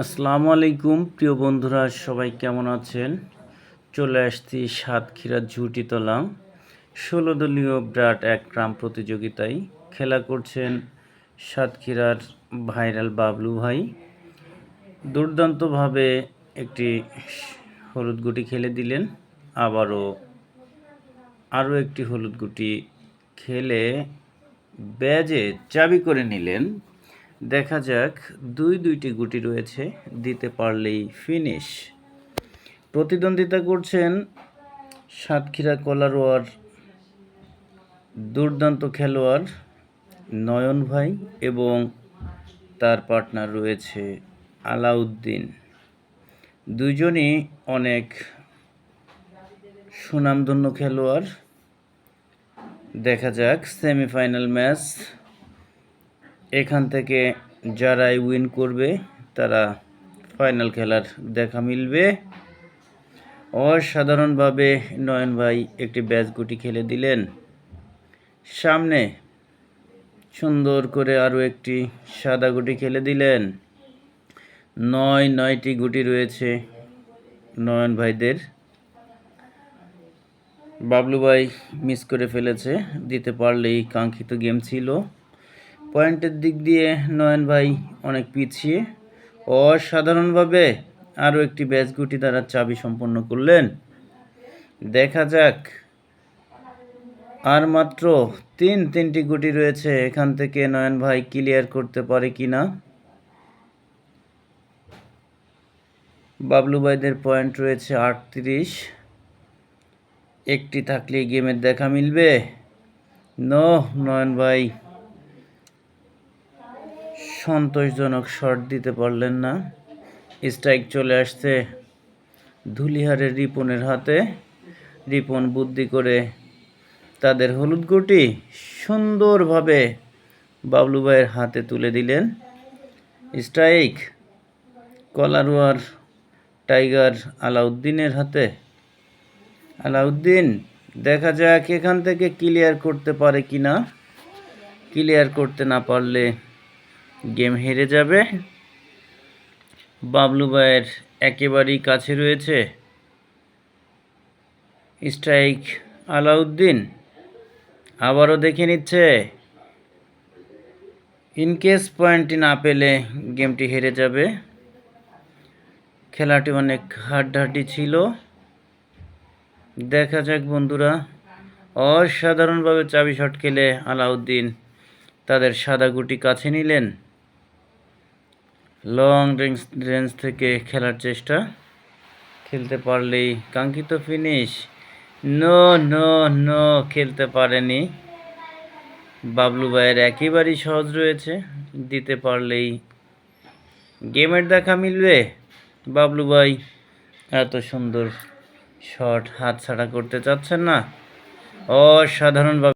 আসসালামু আলাইকুম প্রিয় বন্ধুরা, সবাই কেমন আছেন? চলে আসছি সাতক্ষীরার ঝুটিতলা ১৬ দলীয় ব্রাড ১ গ্রাম প্রতিযোগিতায়। খেলা করছেন সাতক্ষীরার ভাইরাল বাবলু ভাই। দুর্দান্তভাবে একটি হলুদ গুটি খেলে দিলেন, আরও একটি হলুদ গুটি খেলে ব্যাজে চাবি করে নিলেন। দেখা যাক, দুইটি গুটি রয়েছে, দিতে পারলেই ফিনিশ। প্রতিদ্বন্দ্বিতা করছেন সাতক্ষীরা কলারোয়ার দুর্দান্ত খেলোয়াড় নয়ন ভাই এবং তার পার্টনার রয়েছে আলাউদ্দিন। দুইজনই অনেক সুনামধন্য খেলোয়াড়। দেখা যাক সেমিফাইনাল ম্যাচ। এখান থেকে যারাই উইন করবে তারা ফাইনাল খেলার দেখা মিলবে। অসাধারণভাবে নয়ন ভাই একটি ব্যাচ গুটি খেলে দিলেন। সামনে সুন্দর করে আরও একটি সাদা গুটি খেলে দিলেন। নয়টি গুটি রয়েছে নয়ন ভাইদের। বাবলু ভাই মিস করে ফেলেছে, দিতে পারলেই কাঙ্ক্ষিত গেম ছিল। পয়েন্টের দিক দিয়ে নয়ন ভাই অনেক পিছিয়ে। অসাধারণভাবে আরও একটি ব্যাচ গুটি দ্বারা চাবি সম্পন্ন করলেন। দেখা যাক, আর মাত্র তিনটি গুটি রয়েছে। এখান থেকে নয়ন ভাই ক্লিয়ার করতে পারে কিনা। বাবলু ভাইদের পয়েন্ট রয়েছে 38। একটি থাকলে গেমের দেখা মিলবে। নয়ন ভাই সন্তোষজনক শট দিতে পারলেন না। স্ট্রাইক চলে আসছে ধুলিহারের রিপনের হাতে। রিপন বুদ্ধি করে তাদের হলুদ গুটি সুন্দরভাবে বাবলু ভাইয়ের হাতে তুলে দিলেন। স্ট্রাইক কলারোয়ার টাইগার আলাউদ্দিনের হাতে। আলাউদ্দিন, দেখা যাক এখান থেকে ক্লিয়ার করতে পারে কিনা। ক্লিয়ার করতে না পারলে গেম হেরে যাবে। বাবলু ভাইয়ের একেবারেই কাছে রয়েছে। স্ট্রাইক আলাউদ্দিন, আবারও দেখে নিচ্ছে। ইনকেস পয়েন্টটি না পেলে গেমটি হেরে যাবে। খেলাটি অনেক হাড্ডাহাড্ডি ছিল। দেখা যাক বন্ধুরা, অসাধারণভাবে চাবি শট খেলে আলাউদ্দিন তাদের সাদা গুটি কাছে নিলেন। লং রেঞ্জ থেকে খেলার চেষ্টা, খেলতে পারলেই কাঙ্ক্ষিত ফিনিশ। নো খেলতে পারেনি। বাবলু ভাইয়ের একেবারেই সহজ রয়েছে, দিতে পারলেই গেমের দেখা মিলবে। বাবলু ভাই এত সুন্দর শট হাতছাড়া করতে চাচ্ছেন না। অসাধারণভাবে